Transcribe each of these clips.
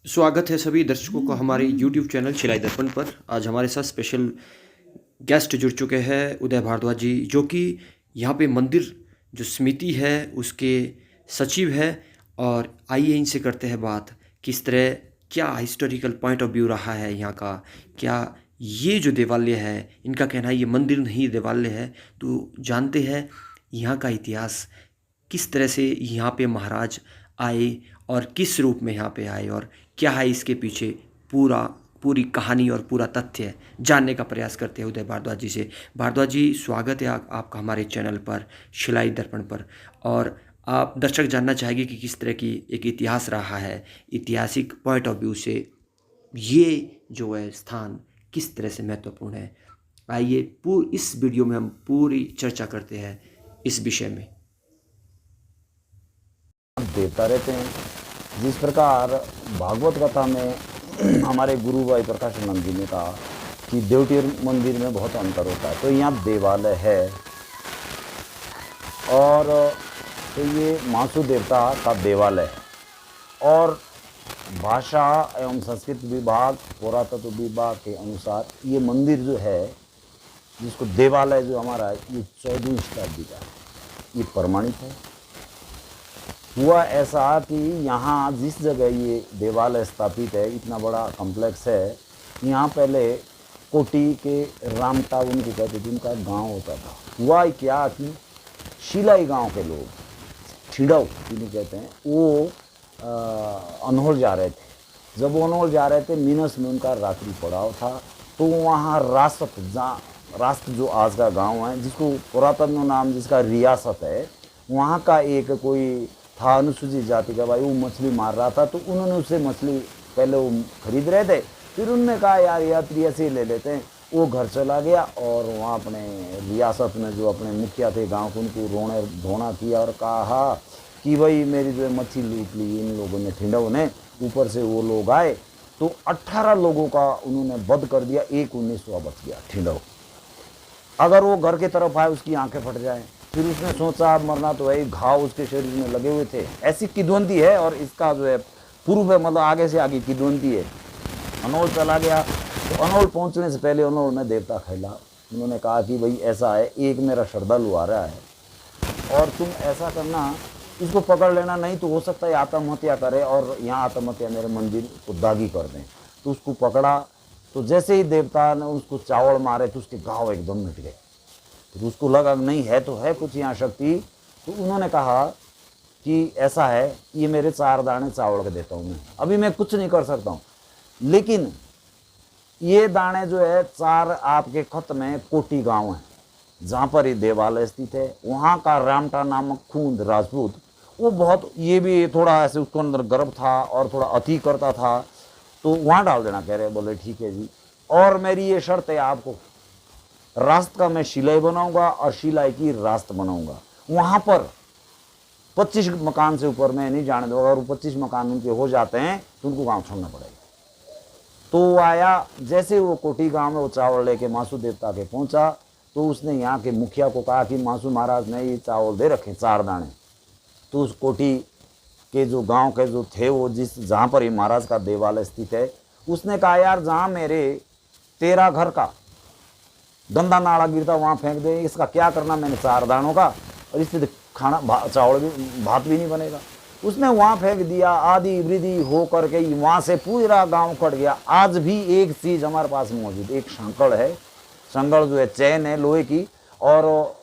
स्वागत है सभी दर्शकों का हमारे YouTube चैनल शिलाई दर्पण पर। आज हमारे साथ स्पेशल गेस्ट जुड़ चुके हैं उदय भारद्वाज जी, जो कि यहाँ पे मंदिर जो समिति है उसके सचिव है। और आइए इनसे करते हैं बात, किस तरह क्या हिस्टोरिकल पॉइंट ऑफ व्यू रहा है यहाँ का। क्या ये जो देवालय है, इनका कहना है ये मंदिर नहीं देवालय है। तो जानते हैं यहाँ का इतिहास, किस तरह से यहाँ पे महाराज आए और किस रूप में यहाँ पे आए, और क्या है इसके पीछे पूरी कहानी और पूरा तथ्य जानने का प्रयास करते हैं उदय भारद्वाज जी से। भारद्वाज जी, स्वागत है आपका हमारे चैनल पर शिलाई दर्पण पर। और आप दर्शक जानना चाहेंगे कि किस तरह की एक इतिहास रहा है, ऐतिहासिक पॉइंट ऑफ व्यू से ये जो है स्थान किस तरह से महत्वपूर्ण है। आइए इस वीडियो में हम पूरी चर्चा करते हैं इस विषय में। देता रहते हैं। जिस प्रकार भागवत कथा में हमारे गुरु भाई प्रकाशानंद जी ने कहा कि देवटी मंदिर में बहुत अंतर होता है, तो यहाँ देवालय है और तो ये मासु देवता का देवालय है। और भाषा एवं संस्कृत विभाग, पुरातत्व विभाग के अनुसार ये मंदिर जो है, जिसको देवालय जो हमारा है, ये 14वीं शताब्दी का है। ये प्रमाणित है। हुआ ऐसा कि यहाँ जिस जगह ये देवालय स्थापित है, इतना बड़ा कॉम्प्लेक्स है, यहाँ पहले कोटी के रामटा उनको कहते थे, उनका गांव होता था। हुआ क्या कि शिलाई गांव के लोग, ठिड़व जिन्हें कहते हैं, वो अनहोल जा रहे थे। जब वो अनहोल जा रहे थे, मीनस में उनका रात्रि पड़ाव था, तो वहाँ रास्त जो आज का गाँव है, जिसको पुरातन नाम जिसका रियासत है, वहाँ का एक कोई था अनुसूचित जाति का भाई, वो मछली मार रहा था। तो उन्होंने उससे मछली पहले वो खरीद रहे थे, फिर उन्होंने कहा यार यात्री ऐसे ही ले लेते हैं। वो घर चला गया और वहाँ अपने रियासत में जो अपने मुखिया थे गांव को, उनको रोने धोना किया और कहा कि भाई मेरी जो है मछली लूट ली इन लोगों ने, ठिंडव ने। ऊपर से वो लोग आए तो 18 लोगों का उन्होंने वध कर दिया, एक 19वां बच गया ठिंडव। अगर वो घर के तरफ आए उसकी आंखें फट जाए। फिर उसने सोचा अब मरना तो है, घाव उसके शरीर में लगे हुए थे। ऐसी किद्वंती है, और इसका जो है पूर्व है, मतलब आगे से आगे किद्वंती है। अनोल चला गया, तो अनोल पहुंचने से पहले अनोल में देवता खेला। उन्होंने कहा कि भाई ऐसा है, एक मेरा श्रद्धालु आ रहा है और तुम ऐसा करना, इसको पकड़ लेना, नहीं तो हो सकता है आत्महत्या करे और यहाँ आत्महत्या मेरे मंदिर को दागी कर दें। तो उसको पकड़ा, तो जैसे ही देवता ने उसको चावल मारे तो उसके घाव एकदम मिट गए। तो उसको लगा नहीं है तो है कुछ यहाँ शक्ति। तो उन्होंने कहा कि ऐसा है, ये मेरे 4 दाने चावल के देता हूँ मैं, अभी मैं कुछ नहीं कर सकता हूँ, लेकिन ये दाने जो है 4 आपके खत में कोटी गांव है जहाँ पर ये देवालय स्थित है। वहाँ का रामटा नामक खूंद राजपूत, वो बहुत, ये भी थोड़ा ऐसे उसको अंदर गर्व था और थोड़ा अति करता था, तो वहाँ डाल देना कह रहे। बोले ठीक है जी, और मेरी ये शर्त है आपको, रास्त का मैं शिलाई बनाऊंगा और शिलाई की रास्त बनाऊंगा। वहां पर 25 मकान से ऊपर मैं नहीं जाने दूंगा। अगर 25 मकान उनके हो जाते हैं तो उनको गांव छोड़ना पड़ेगा। तो वो आया, जैसे वो कोटी गांव में वो चावल लेके मासू देवता के पहुंचा, तो उसने यहाँ के मुखिया को कहा कि मासू महाराज ने ये चावल दे रखे 4 दाने। तो उस कोटी के जो गाँव के जो थे, वो जहाँ पर ये महाराज का देवालय स्थित है, उसने कहा यार जहाँ मेरे 13 घर का गंदा नाड़ा गिरता वहाँ फेंक दे, इसका क्या करना मैंने 4 दानों का, और इससे खाना चावल भी भात भी नहीं बनेगा। उसने वहाँ फेंक दिया। आदि वृद्धि हो करके वहाँ से पूरा गांव कट गया। आज भी एक चीज़ हमारे पास मौजूद, एक सांकड़ है, संगड़ जो है चैन है लोहे की, और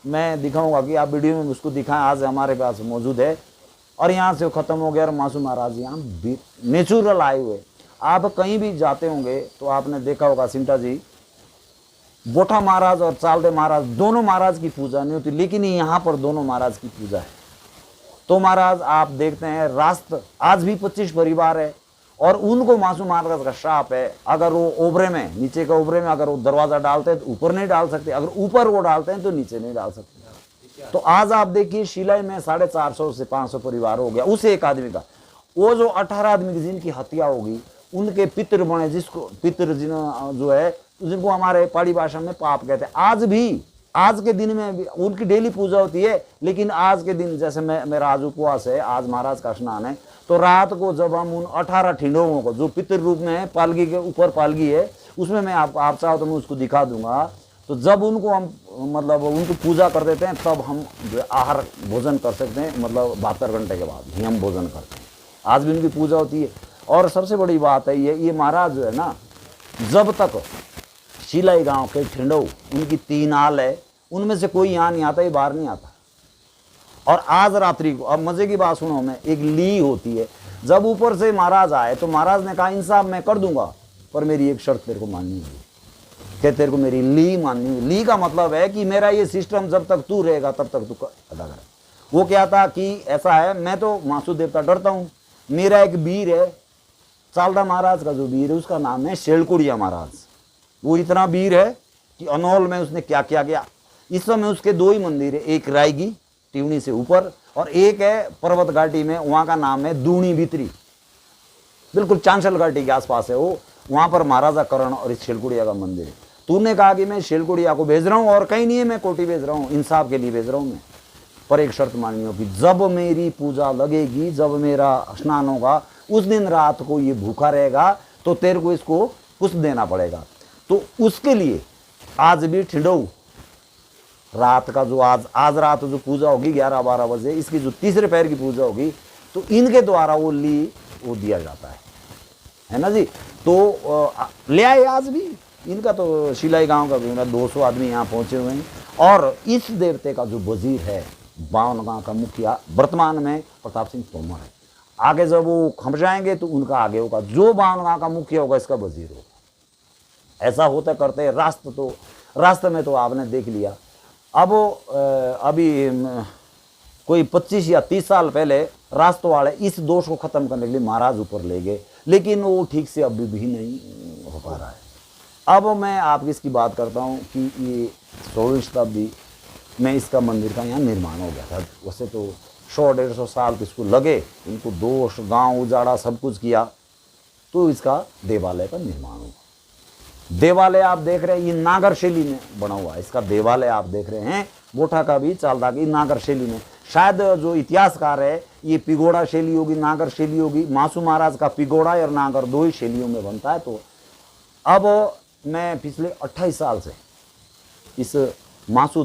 मैं दिखाऊंगा कि आप वीडियो में उसको दिखाएं, आज हमारे पास मौजूद है। और यहाँ से ख़त्म हो गया। और मासू महाराज यहाँ नेचुरल आए हुए। आप कहीं भी जाते होंगे तो आपने देखा होगा सिमटा जी, बोठा महाराज और चालदे महाराज, दोनों महाराज की पूजा नहीं होती, लेकिन यहाँ पर दोनों महाराज की पूजा है। तो महाराज आप देखते हैं, रास्त आज भी 25 परिवार है और उनको मासू महाराज का श्राप है। अगर वो ओबरे में, नीचे के ओबरे में अगर वो दरवाजा डालते हैं तो ऊपर नहीं डाल सकते, अगर ऊपर वो डालते हैं तो नीचे नहीं डाल सकते। तो आज आप देखिए शिलाई में 450 से 500 परिवार हो गया उस एक आदमी का। वो जो 18 आदमी की जिनकी हत्या होगी, उनके पितृ बने, जिसको पितृ जो है, जिनको हमारे पहाड़ी भाषा में पाप कहते हैं। आज भी, आज के दिन में भी उनकी डेली पूजा होती है। लेकिन आज के दिन, जैसे मेरा आज उपवास है, आज महाराज का स्नान है, तो रात को जब हम उन 18 ठिंडों को जो पितृ रूप में है, पालगी के ऊपर पालगी है, उसमें मैं आप चाहो तो मैं उसको दिखा दूंगा। तो जब उनको हम मतलब उनको पूजा कर देते हैं तब हम जो आहार भोजन कर सकते हैं, मतलब 72 घंटे के बाद ही हम भोजन करते हैं। आज भी उनकी पूजा होती है। और सबसे बड़ी बात है ये महाराज जो है ना, जब तक शिलाई गांव के ठिंडो उनकी 3 आल है, उनमें से कोई यहाँ नहीं आता, ये बाहर नहीं आता। और आज रात्रि को, अब मजे की बात सुनो, मैं एक ली होती है, जब ऊपर से महाराज आए तो महाराज ने कहा इंसाफ मैं कर दूंगा, पर मेरी एक शर्त तेरे को माननी होगी, कि तेरे को मेरी ली माननी होगी। ली का मतलब है कि मेरा ये सिस्टम जब तक तू रहेगा तब तक तू अदा कर। वो क्या था कि ऐसा है, मैं तो मासू देवता डरता हूँ, मेरा एक वीर है, चालदा महाराज का जो वीर है उसका नाम है शेलकुड़िया महाराज। वो इतना वीर है कि अनौल में उसने क्या क्या किया। इस समय उसके 2 ही मंदिर है, एक रायगी टिवनी से ऊपर और एक है पर्वत घाटी में, वहाँ का नाम है दूनी भीतरी, बिल्कुल चांचल घाटी के आसपास है वो। वहाँ पर महाराजा करण और इस शेलकुड़िया का मंदिर है। तूने कहा कि मैं शेलकुड़िया को भेज रहा हूँ और कहीं नहीं है, मैं कोटी भेज रहा हूँ, इंसाफ के लिए भेज रहा हूँ मैं, पर एक शर्त माननी होगी, जब मेरी पूजा लगेगी, जब मेरा स्नान होगा, उस दिन रात को ये भूखा रहेगा तो तेरे को इसको कुछ देना पड़ेगा। तो उसके लिए आज भी ठिंडो रात का जो आज रात जो पूजा होगी 11-12 बजे, इसकी जो तीसरे पैर की पूजा होगी, तो इनके द्वारा वो ली वो दिया जाता है ना जी। तो ले आए आज भी इनका, तो शिलाई गांव का भी 200 आदमी यहाँ पहुंचे हुए हैं। और इस देवते का जो वजीर है, बावन गांव का मुखिया वर्तमान में प्रताप सिंह तोमर है। आगे जब वो खम जाएंगे तो उनका आगे होगा, जो बावन गांव का मुखिया होगा इसका वजीर होगा। ऐसा होता करते हैं। रास्ते में तो आपने देख लिया। अब अभी कोई 25 या 30 साल पहले रास्तों वाले इस दोष को खत्म करने के लिए महाराज ऊपर ले गए, लेकिन वो ठीक से अभी भी नहीं हो पा रहा है। अब मैं आपकी इसकी बात करता हूँ कि ये 16वीं शताब्दी में इसका मंदिर का यहाँ निर्माण हो गया था। वैसे तो 100-150 साल तो इसको लगे, इनको दोष गांव उजाड़ा सब कुछ किया, तो इसका देवालय का निर्माण हुआ। देवालय आप देख रहे हैं ये नागर शैली में बना हुआ है। इसका देवालय आप देख रहे हैं, गोठा का भी चालदा की नागर शैली में। शायद जो इतिहासकार है ये पिगोड़ा शैली होगी, नागर शैली होगी। मासू महाराज का पिगोड़ा और नागर 2 ही शैलियों में बनता है। तो अब मैं पिछले 28 साल से इस मासू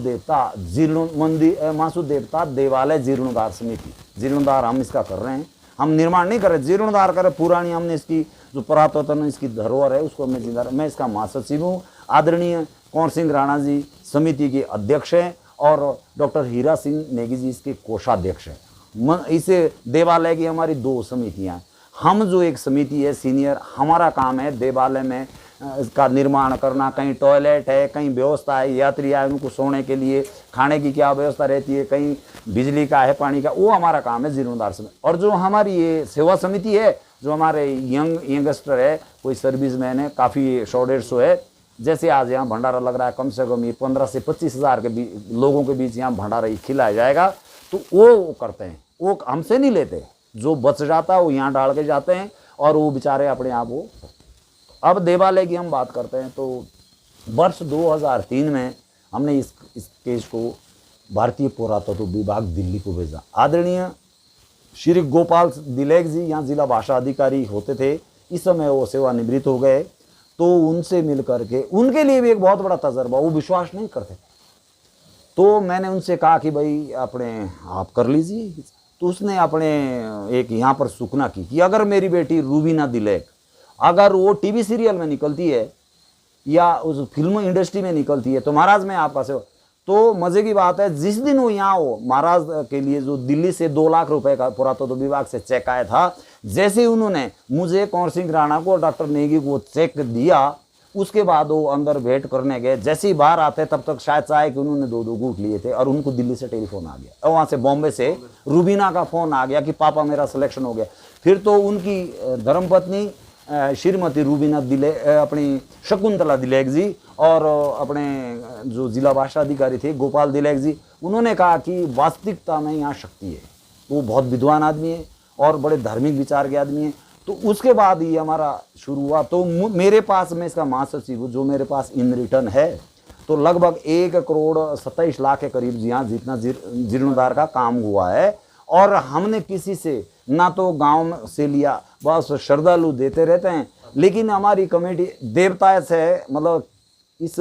देवता देवालय जीर्णोद्धार समिति, जीर्णोद्धार हम इसका कर रहे हैं। हम निर्माण नहीं कर रहे, जीर्णोद्धार कर रहे। पुरानी हमने इसकी जो पुरातत्व इसकी धरोहर है उसको मैं इसका महासचिव हूँ। आदरणीय कौर सिंह राणा जी समिति के अध्यक्ष हैं और डॉक्टर हीरा सिंह नेगी जी इसके कोषाध्यक्ष हैं। इस देवालय की हमारी 2 समितियाँ। हम जो एक समिति है सीनियर, हमारा काम है देवालय में इसका निर्माण करना। कहीं टॉयलेट है, कहीं व्यवस्था है, यात्री आए उनको सोने के लिए, खाने की क्या व्यवस्था रहती है, कहीं बिजली का है, पानी का, वो हमारा काम है जीर्णोद्धार समिति। और जो हमारी ये सेवा समिति है, जो हमारे यंगस्टर है, कोई सर्विसमैन है, काफ़ी 100-150 है। जैसे आज यहाँ भंडारा लग रहा है, कम से कम ये 15 से 25 हज़ार के लोगों के बीच यहाँ भंडारा खिलाया जाएगा। तो वो करते हैं, वो हमसे नहीं लेते, जो बच जाता है वो यहाँ डाल के जाते हैं और वो बेचारे अपने आप वो। अब देवालय की हम बात करते हैं तो वर्ष 2003 में हमने इस केस को भारतीय पुरातत्व विभाग दिल्ली को भेजा। आदरणीय श्री गोपाल दिलेग जी यहाँ जिला भाषा अधिकारी होते थे, इस समय वो सेवानिवृत्त हो गए। तो उनसे मिल करके, उनके लिए भी एक बहुत बड़ा तजर्बा, वो विश्वास नहीं करते। तो मैंने उनसे कहा कि भाई अपने आप कर लीजिए। तो उसने अपने एक यहाँ पर सूचना की कि अगर मेरी बेटी रूबीना दिलेग अगर वो टीवी सीरियल में निकलती है या उस फिल्म इंडस्ट्री में निकलती है तो महाराज मैं आपका सेवा। तो मज़े की बात है, जिस दिन वो यहाँ हो, महाराज के लिए जो दिल्ली से 2 लाख रुपए का पुरातत्व विभाग से चेक आया था, जैसे ही उन्होंने मुझे कौर सिंह राणा को, डॉक्टर नेगी को चेक दिया, उसके बाद वो अंदर भेंट करने गए। जैसे ही बाहर आते तब तक शायद चाहे कि उन्होंने 2-2 घूंट लिए थे और उनको दिल्ली से टेलीफोन आ गया और वहाँ से बॉम्बे से रूबीना का फ़ोन आ गया कि पापा मेरा सिलेक्शन हो गया। फिर तो उनकी धर्मपत्नी श्रीमती रूबीना अपनी शकुंतला दिलेग जी और अपने जो जिला भाषा अधिकारी थे गोपाल दिलेग जी, उन्होंने कहा कि वास्तविकता में यहाँ शक्ति है। वो बहुत विद्वान आदमी है और बड़े धार्मिक विचार के आदमी हैं। तो उसके बाद ये हमारा शुरू हुआ। तो मेरे पास, मैं इसका महासचिव हूँ, जो मेरे पास इन रिटर्न है तो लगभग 1,27 लाख के करीब यहाँ जितना जीर्णोद्धार का काम हुआ है। और हमने किसी से ना तो गांव में से लिया, बस श्रद्धालु देते रहते हैं। लेकिन हमारी कमेटी देवता से मतलब इस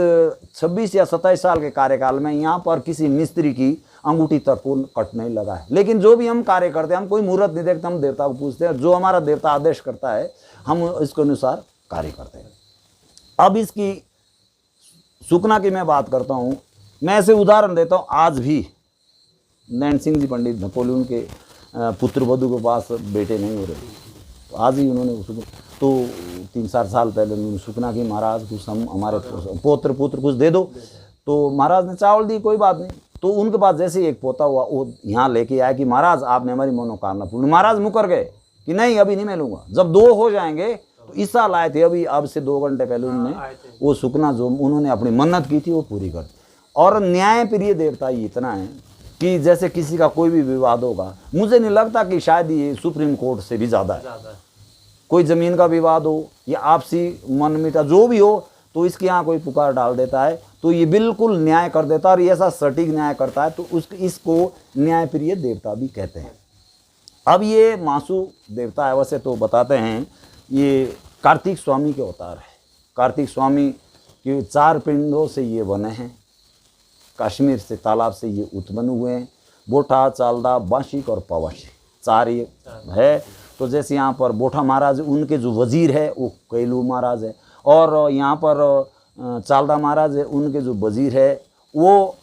26 या 27 साल के कार्यकाल में यहाँ पर किसी मिस्त्री की अंगूठी तक को कट नहीं लगा है। लेकिन जो भी हम कार्य करते हैं, हम कोई मुहूर्त नहीं देखते, हम देवता को पूछते हैं, जो हमारा देवता आदेश करता है हम इसके अनुसार कार्य करते हैं। अब इसकी सुकना की मैं बात करता हूँ, मैं ऐसे उदाहरण देता हूँ। आज भी नैन सिंह जी पंडित धकोली, उनके पुत्र वधु के पास बेटे नहीं हो रहे, तो आज ही उन्होंने तो 3-4 साल पहले उन्होंने सुकना की, महाराज कुछ हम हमारे पुत्र कुछ दे दो। तो महाराज ने चावल दी, कोई बात नहीं। तो उनके पास जैसे ही एक पोता हुआ, वो यहाँ लेके आया कि महाराज आपने हमारी मनोकामना पूर्ण। महाराज मुकर गए कि नहीं अभी नहीं मिलूंगा, जब 2 हो जाएंगे। तो इस साल आए थे, अभी अब से 2 घंटे पहले उन्होंने वो सुकना जो उन्होंने अपनी मन्नत की थी वो पूरी कर दी। और न्याय प्रिय देवता ये इतना है कि जैसे किसी का कोई भी विवाद होगा, मुझे नहीं लगता कि शायद ये सुप्रीम कोर्ट से भी ज़्यादा है। कोई ज़मीन का विवाद हो या आपसी मनमिटा जो भी हो, तो इसके यहाँ कोई पुकार डाल देता है तो ये बिल्कुल न्याय कर देता है, और ये ऐसा सटीक न्याय करता है, तो इसको न्यायप्रिय देवता भी कहते हैं। अब ये मासु देवता है, वैसे तो बताते हैं ये कार्तिक स्वामी के अवतार है। कार्तिक स्वामी के 4 पिंडों से ये बने हैं, कश्मीर से तालाब से ये उत्पन्न हुए हैं। बोठा, चालदा, बाशिक और पवाशी 4 ये है। तो जैसे यहाँ पर बोठा महाराज, उनके जो वजीर है वो कैलू महाराज है, और यहाँ पर चालदा महाराज है, उनके जो वजीर है वो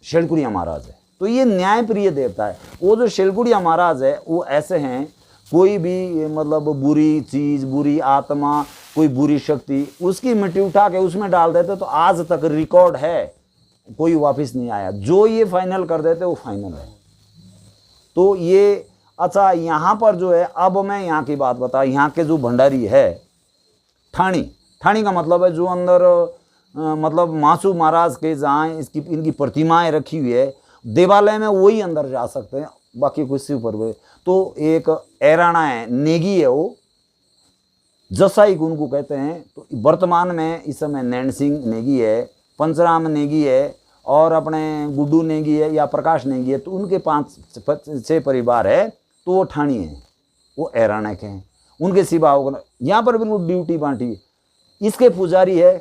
शेलकुड़िया महाराज है। तो ये न्यायप्रिय देवता है। वो जो शेलकुड़िया महाराज है वो ऐसे हैं, कोई भी मतलब बुरी चीज़, बुरी आत्मा, कोई बुरी शक्ति, उसकी मिट्टी उठा के उसमें डाल देते, तो आज तक रिकॉर्ड है, कोई वापस नहीं आया। जो ये फाइनल कर देते वो फाइनल है। तो ये अच्छा, यहाँ पर जो है, अब मैं यहाँ की बात बता, यहाँ के जो भंडारी है ठाणी का मतलब है जो अंदर मतलब मासू महाराज के जहाँ इनकी प्रतिमाएं रखी हुई है देवालय में, वही अंदर जा सकते हैं, बाकी कुछ से ऊपर। तो एक ऐराना है, नेगी है, वो जसाई उनको कहते हैं। तो वर्तमान में इस समय नैन सिंह नेगी है, पंचराम नेगी है, और अपने गुड्डू नेगी है या प्रकाश नेगी है। तो उनके 5-6 परिवार है, तो वो ठाणी है, वो ऐराना के हैं। उनके सिवा यहाँ पर बिल्कुल ड्यूटी बांटी। इसके पुजारी है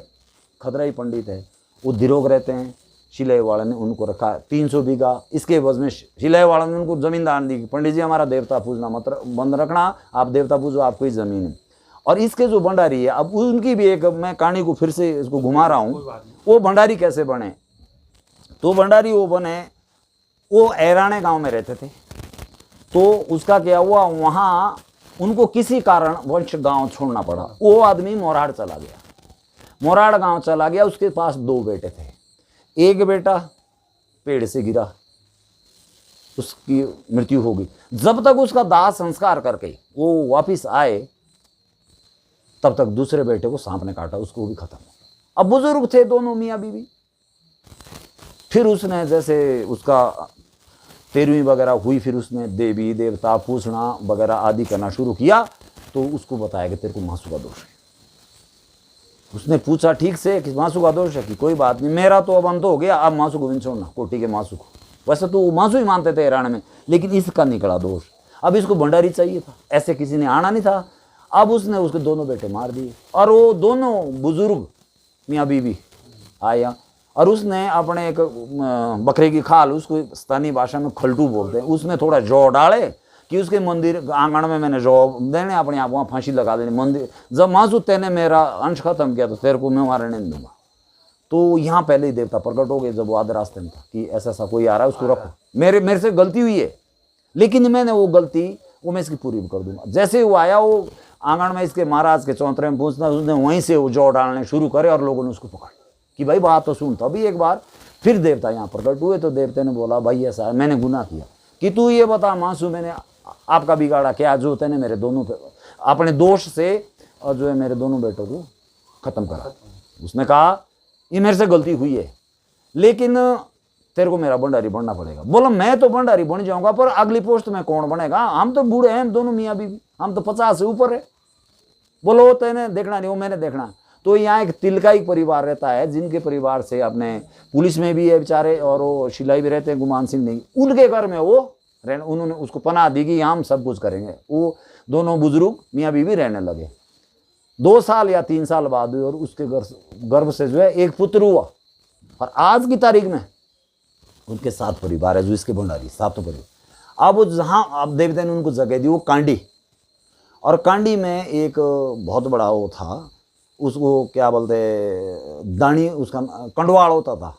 खतराई पंडित है, वो दिरोग रहते हैं। शिलाई वाला ने उनको रखा 300 बीघा, इसके एवज में शिलाई वाला ने उनको ज़मीन दान दी। पंडित जी हमारा देवता पूजना मत बंद रखना, आप देवता पूजो, आपको ही ज़मीन है। और इसके जो भंडारी है, अब उनकी भी एक मैं कहानी को फिर से इसको घुमा रहा हूँ। वो भंडारी कैसे बने? तो भंडारी वो बने, वो ऐराने गाँव में रहते थे। तो उसका क्या हुआ, वहाँ उनको किसी कारण वंश गांव छोड़ना पड़ा। वो आदमी मोराड़ चला गया, मोराड़ गांव चला गया। उसके पास 2 बेटे थे। एक बेटा पेड़ से गिरा, उसकी मृत्यु हो गई। जब तक उसका दाह संस्कार करके वो वापिस आए, तब तक दूसरे बेटे को सांप ने काटा, उसको भी खत्म हो गया। अब बुजुर्ग थे दोनों मियाँ बीवी। फिर उसने जैसे उसका 13वीं वगैरह हुई, फिर उसने देवी देवता पूछना वगैरह आदि करना शुरू किया। तो उसको बताया कि तेरे को मासू का दोष है। उसने पूछा ठीक से कि मासू का दोष है, कि कोई बात नहीं, मेरा तो अब अंत हो गया, अब मासू को भी छोड़ना, कोटी के मासू को। वैसे तो मासू ही मानते थे हरियाणा में, लेकिन इसका निकला दोष। अब इसको भंडारी चाहिए था, ऐसे किसी ने आना नहीं था। अब उसने उसके दोनों बेटे मार दिए, और वो दोनों बुजुर्ग मियाँ बीवी आया, और उसने अपने एक बकरे की खाल, उसको स्थानीय भाषा में खलटू बोलते हैं, उसमें थोड़ा जौ डाले कि उसके मंदिर आंगन में मैंने जौ देने, अपने आप वहाँ फांसी लगा देनी। मंदिर जब मासू तेने मेरा अंश खत्म किया तो तेरे को मैं मारने नहीं दूंगा। तो यहाँ पहले ही देवता प्रकट हो गए, जब वो आधे रास्ते में था कि ऐसा कोई आ रहा है, उसको रखो, मेरे से गलती हुई है, लेकिन मैंने वो गलती वो मैं इसकी पूरी कर दूंगा। जैसे ही वो आया, वो आंगन में इसके महाराज के चौंतरे में पूछना, उसने वहीं से वो जौ डालने शुरू करे, और लोगों ने उसको पकड़ कि भाई बात तो सुन। तभी एक बार फिर देवता यहाँ प्रकट हुए। तो देवता ने बोला, भाई ऐसा है, मैंने गुनाह किया, कि तू ये बता मासू मैंने आपका बिगाड़ा क्या, जो तेने मेरे दोनों अपने दोष से और जो है मेरे दोनों बेटों को खत्म करा। उसने कहा ये मेरे से गलती हुई है, लेकिन तेरे को मेरा भंडारी बनना पड़ेगा। बोला मैं तो भंडारी बन जाऊंगा, पर अगली पोस्ट में कौन बनेगा? हम तो बूढ़े हैं दोनों मियाँ बीवी, हम तो 50 से ऊपर है। बोलो वो तेने देखना नहीं, वो मैंने देखना। तो यहाँ एक तिलकाई परिवार रहता है, जिनके परिवार से अपने पुलिस में भी है बेचारे, और वो शिलाई भी रहते हैं, गुमान सिंह नहीं, उनके घर में वो रहने, उन्होंने उसको पनाह दी कि हम सब कुछ करेंगे। वो दोनों बुजुर्ग मियाँ बीवी रहने लगे। 2 साल या 3 साल बाद हुई और उसके गर्भ से जो है एक पुत्र हुआ। और आज की तारीख में उनके 7 परिवार है, जो इसके भंडारी 7 परिवार। अब वो जहाँ अब देवता ने उनको जगह दी, वो कांडी, और कांडी में एक बहुत बड़ा वो था, उसको क्या बोलते दानी, उसका कंडवाल होता था।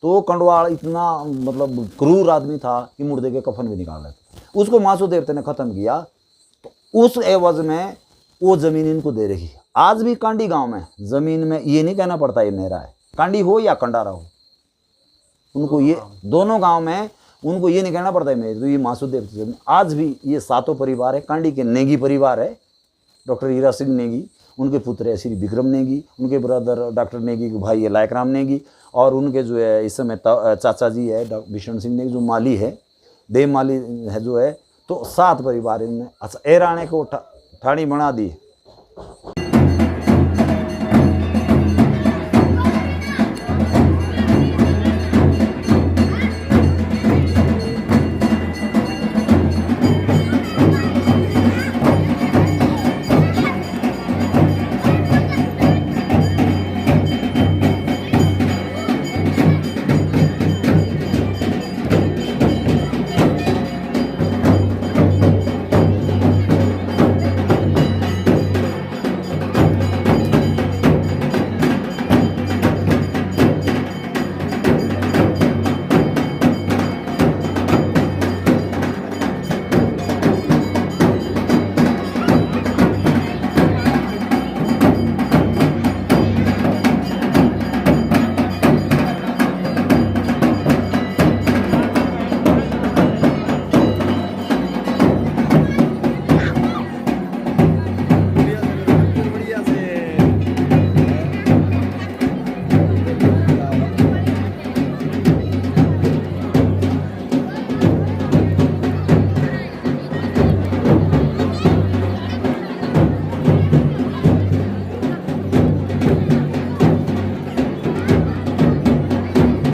तो वो कंडवाल इतना मतलब क्रूर आदमी था कि मुर्दे के कफन भी निकाल लेते। उसको मासू देवता ने ख़त्म किया, तो उस एवज में वो ज़मीन इनको दे रही। आज भी कांडी गांव में ज़मीन में ये नहीं कहना पड़ता ये मेरा है, कांडी हो या कंडारा हो, उनको ये दोनों गांव में उनको ये नहीं कहना पड़ता है मेरी, तो ये मासू देवता ज़मीन। आज भी ये 7 परिवार है, कांडी के नेगी परिवार है, डॉक्टर हीरा सिंह नेगी, उनके पुत्र है श्री विक्रम नेगी, उनके ब्रदर डॉक्टर नेगी के भाई है लायकराम नेगी, और उनके जो है इस समय चाचा जी है भीषण सिंह नेगी, जो माली है, देव माली है जो है। तो 7 परिवार इनमें। अच्छा, एराणे को ठाणी बना दी।